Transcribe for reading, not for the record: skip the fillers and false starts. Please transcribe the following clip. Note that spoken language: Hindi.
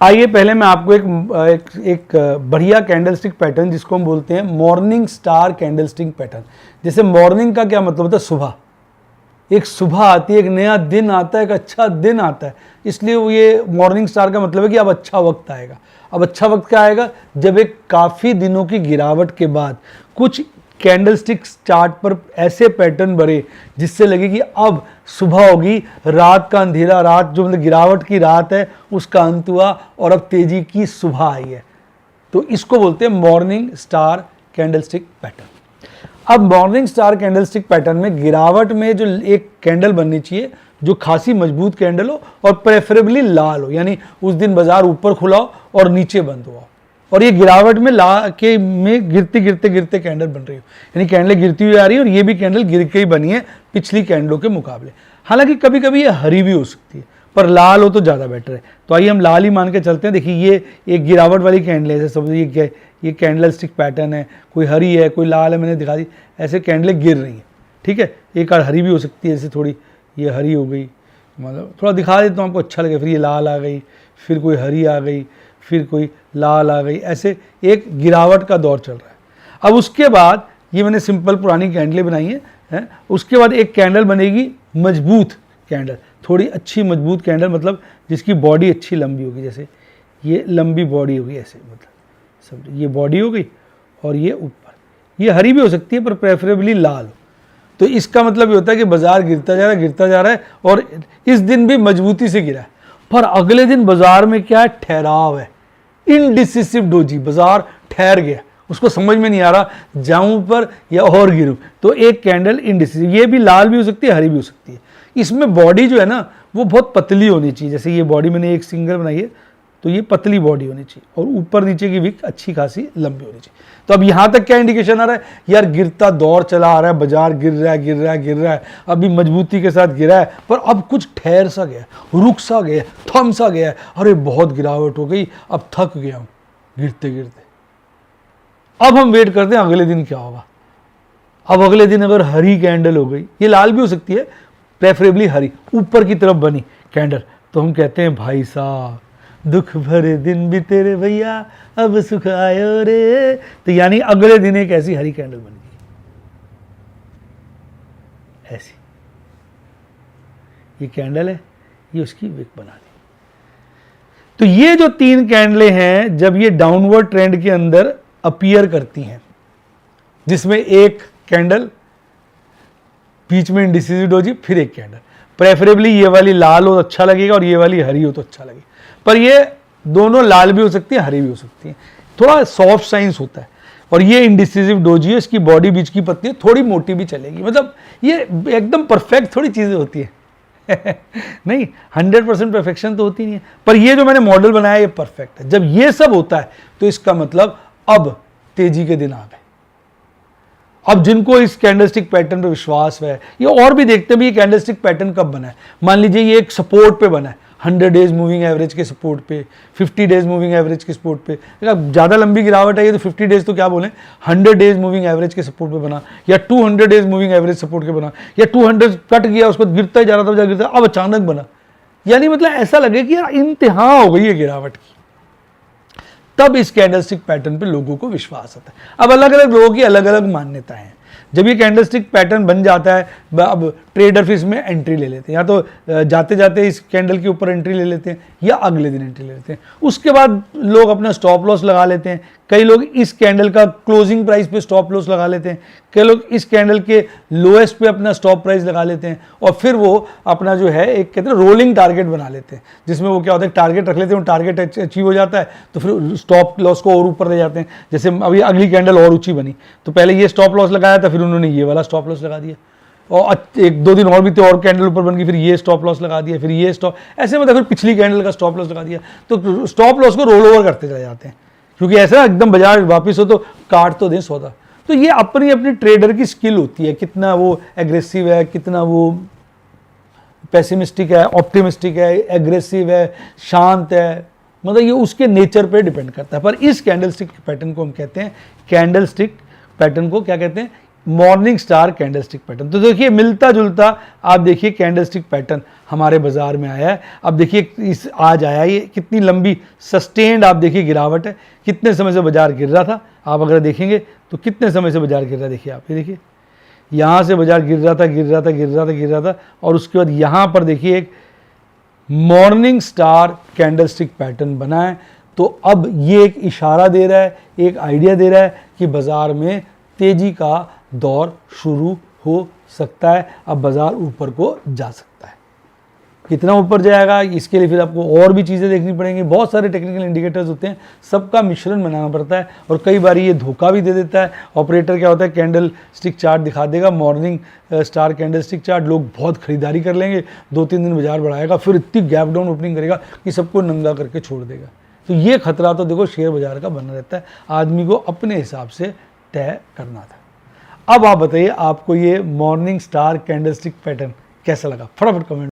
आइए पहले मैं आपको एक बढ़िया कैंडलस्टिक पैटर्न जिसको हम बोलते हैं मॉर्निंग स्टार कैंडलस्टिक पैटर्न। जैसे मॉर्निंग का क्या मतलब होता है? सुबह, एक सुबह आती है, एक नया दिन आता है, एक अच्छा दिन आता है, इसलिए वो ये मॉर्निंग स्टार का मतलब है कि अब अच्छा वक्त आएगा। अब अच्छा वक्त क्या आएगा? जब एक काफ़ी दिनों की गिरावट के बाद कुछ कैंडलस्टिक चार्ट पर ऐसे पैटर्न बने जिससे लगे कि अब सुबह होगी, रात का अंधेरा, रात जो मतलब गिरावट की रात है उसका अंत हुआ और अब तेजी की सुबह आई है, तो इसको बोलते हैं मॉर्निंग स्टार कैंडलस्टिक पैटर्न। अब मॉर्निंग स्टार कैंडलस्टिक पैटर्न में गिरावट में जो एक कैंडल बननी चाहिए जो खासी मजबूत कैंडल हो और प्रेफरेबली लाल हो, यानी उस दिन बाजार ऊपर खुला हो और नीचे बंद हुआ हो, और ये गिरावट में गिरते गिरते गिरते कैंडल बन रही हो, यानी कैंडल गिरती हुई आ रही है और ये भी कैंडल गिर के ही बनी है पिछली कैंडलों के मुकाबले। हालांकि कभी कभी ये हरी भी हो सकती है, पर लाल हो तो ज़्यादा बेटर है। तो आइए हम लाल ही मान के चलते हैं। देखिए ये एक गिरावट वाली कैंडल है, जैसे समझिए ये कैंडल स्टिक पैटर्न है, कोई हरी है कोई लाल है, मैंने दिखा दी, ऐसे कैंडलें गिर रही हैं। ठीक है, एक आध हरी भी हो सकती है, जैसे थोड़ी ये हरी हो गई, मतलब थोड़ा दिखा देता हूँ आपको अच्छा लगे। फिर ये लाल आ गई, फिर कोई हरी आ गई, फिर कोई लाल आ गई, ऐसे एक गिरावट का दौर चल रहा है। अब उसके बाद ये मैंने सिंपल पुरानी कैंडलें बनाई हैं, उसके बाद एक कैंडल बनेगी मजबूत कैंडल, थोड़ी अच्छी मजबूत कैंडल, मतलब जिसकी बॉडी अच्छी लंबी होगी, जैसे ये लंबी बॉडी होगी ऐसे, मतलब समझो ये बॉडी हो गई और ये ऊपर, ये हरी भी हो सकती है पर प्रेफरेबली लाल हो। तो इसका मतलब ये होता है कि बाजार गिरता जा रहा है और इस दिन भी मजबूती से गिरा है, पर अगले दिन बाजार में क्या है? ठहराव है, इनडिसिसिव डोजी, बाजार ठहर गया, उसको समझ में नहीं आ रहा जाऊं पर या और गिरूं, तो एक कैंडल इनडिसिसिव, ये भी लाल भी हो सकती है हरी भी हो सकती है। इसमें बॉडी जो है ना वो बहुत पतली होनी चाहिए, जैसे ये बॉडी मैंने एक सिंगल बनाई है तो ये पतली बॉडी होनी चाहिए और ऊपर नीचे की विक अच्छी खासी लंबी होनी चाहिए। तो अब यहाँ तक क्या इंडिकेशन आ रहा है? यार गिरता दौर चला आ रहा है, बाजार गिर रहा है, अभी मजबूती के साथ गिरा है, पर अब कुछ ठहर सा गया, रुक सा गया, थम सा गया, अरे बहुत गिरावट हो गई, अब थक गया हूँ गिरते गिरते। अब हम वेट करते हैं अगले दिन क्या होगा। अब अगले दिन अगर हरी कैंडल हो गई, ये लाल भी हो सकती है, प्रेफरेबली हरी, ऊपर की तरफ बनी कैंडल, तो हम कहते हैं भाई साहब दुख भरे दिन भी तेरे भैया अब सुख आयो रे। तो यानी अगले दिन एक ऐसी हरी कैंडल बन गई, ऐसी ये कैंडल है, ये उसकी विक बना दी। तो ये जो तीन कैंडलें हैं जब ये डाउनवर्ड ट्रेंड के अंदर अपीयर करती हैं, जिसमें एक कैंडल बीच में इंडिसिसिव डोजी, फिर एक कैंडल, प्रेफरेबली ये वाली लाल हो तो अच्छा लगेगा और ये वाली हरी हो तो अच्छा लगेगा, पर ये दोनों लाल भी हो सकती है हरी भी हो सकती है, थोड़ा सॉफ्ट साइंस होता है। और ये इंडिसिसिव डोजी है, इसकी बॉडी बीच की पतली है, थोड़ी मोटी भी चलेगी, मतलब ये एकदम परफेक्ट थोड़ी चीज़ें होती है नहीं 100% परफेक्शन तो होती नहीं है, पर ये जो मैंने मॉडल बनाया ये परफेक्ट है। जब ये सब होता है तो इसका मतलब अब तेजी के दिन आ गए। अब जिनको इस कैंडलस्टिक पैटर्न पे विश्वास है, ये और भी देखते हैं भी ये कैंडलस्टिक पैटर्न कब बना है। मान लीजिए ये एक सपोर्ट पे बना है, 100 डेज मूविंग एवरेज के सपोर्ट पे, 50 डेज मूविंग एवरेज के सपोर्ट पे, ज़्यादा लंबी गिरावट है ये तो 50 डेज तो क्या बोलें, 100 डेज मूविंग एवरेज के सपोर्ट पे बना, या 200 डेज मूविंग एवरेज सपोर्ट के बना, या 200 कट गया उसको गिरता ही जा रहा था गिरता, अब अचानक बना, यानी मतलब ऐसा लगे कि यार इंतहा हो गई है गिरावट की। तब इस कैंडलस्टिक पैटर्न पे लोगों को विश्वास आता है। अब अलग अलग लोगों की अलग अलग मान्यताएं हैं। जब ये कैंडलस्टिक पैटर्न बन जाता है, अब ट्रेडर फिर इसमें एंट्री ले लेते हैं, या तो जाते जाते इस कैंडल के ऊपर एंट्री ले लेते हैं या अगले दिन एंट्री ले लेते हैं। उसके बाद लोग अपना स्टॉप लॉस लगा लेते हैं। कई लोग इस कैंडल का क्लोजिंग प्राइस पे स्टॉप लॉस लगा लेते हैं, कई लोग इस कैंडल के लोएस्ट पे अपना स्टॉप प्राइस लगा लेते हैं, और फिर वो अपना जो है एक कहते हैं रोलिंग टारगेट बना लेते हैं, जिसमें वो क्या होता है टारगेट रख लेते हैं, टारगेट अचीव हो जाता है तो फिर स्टॉप लॉस को और ऊपर ले जाते हैं। जैसे अभी अगली कैंडल और ऊंची बनी तो पहले ये स्टॉप लॉस लगाया था, फिर उन्होंने ये वाला स्टॉप लॉस लगा दिया, और एक दो दिन और भी थे और कैंडल ऊपर बन गई, फिर ये स्टॉप लॉस लगा दिया, फिर ये स्टॉप, ऐसे मतलब फिर पिछली कैंडल का स्टॉप लॉस लगा दिया। तो स्टॉप लॉस को रोल ओवर करते चले जाते हैं, क्योंकि ऐसा एकदम बाजार वापस हो तो काट तो दें सौदा। तो ये अपनी अपनी ट्रेडर की स्किल होती है, कितना वो एग्रेसिव है, कितना वो पेसिमिस्टिक है, ऑप्टिमिस्टिक है, एग्रेसिव है, शांत है, मतलब ये उसके नेचर पे डिपेंड करता है। पर इस कैंडलस्टिक पैटर्न को हम कहते हैं, कैंडलस्टिक पैटर्न को क्या कहते हैं, मॉर्निंग स्टार कैंडलस्टिक पैटर्न। तो देखिए मिलता जुलता आप देखिए कैंडलस्टिक पैटर्न हमारे बाजार में आया है। अब देखिए इस आज आया ये कितनी लंबी सस्टेन्ड आप देखिए गिरावट है। कितने समय से बाजार गिर रहा था, आप अगर देखेंगे तो कितने समय से बाजार गिर रहा है, देखिए आप ये देखिए यहाँ से बाजार गिर रहा था और उसके बाद यहाँ पर देखिए एक मॉर्निंग स्टार कैंडलस्टिक पैटर्न बना है। तो अब ये एक इशारा दे रहा है, एक आइडिया दे रहा है कि बाजार में तेजी का दौर शुरू हो सकता है। अब बाजार ऊपर को जा सकता है। कितना ऊपर जाएगा इसके लिए फिर आपको और भी चीज़ें देखनी पड़ेंगी। बहुत सारे टेक्निकल इंडिकेटर्स होते हैं, सबका मिश्रण बनाना पड़ता है और कई बार ये धोखा भी दे देता है। ऑपरेटर क्या होता है, कैंडल स्टिक चार्ट दिखा देगा, morning star candle stick chart, लोग बहुत खरीदारी कर लेंगे, 2-3 दिन बाजार बढ़ाएगा, फिर इतनी गैप डाउन ओपनिंग करेगा कि सबको नंगा करके छोड़ देगा। तो ये खतरा तो देखो शेयर बाजार का बना रहता है, आदमी को अपने हिसाब से तय करना था। अब आप बताइए आपको ये मॉर्निंग स्टार कैंडलस्टिक पैटर्न कैसा लगा, फटाफट कमेंट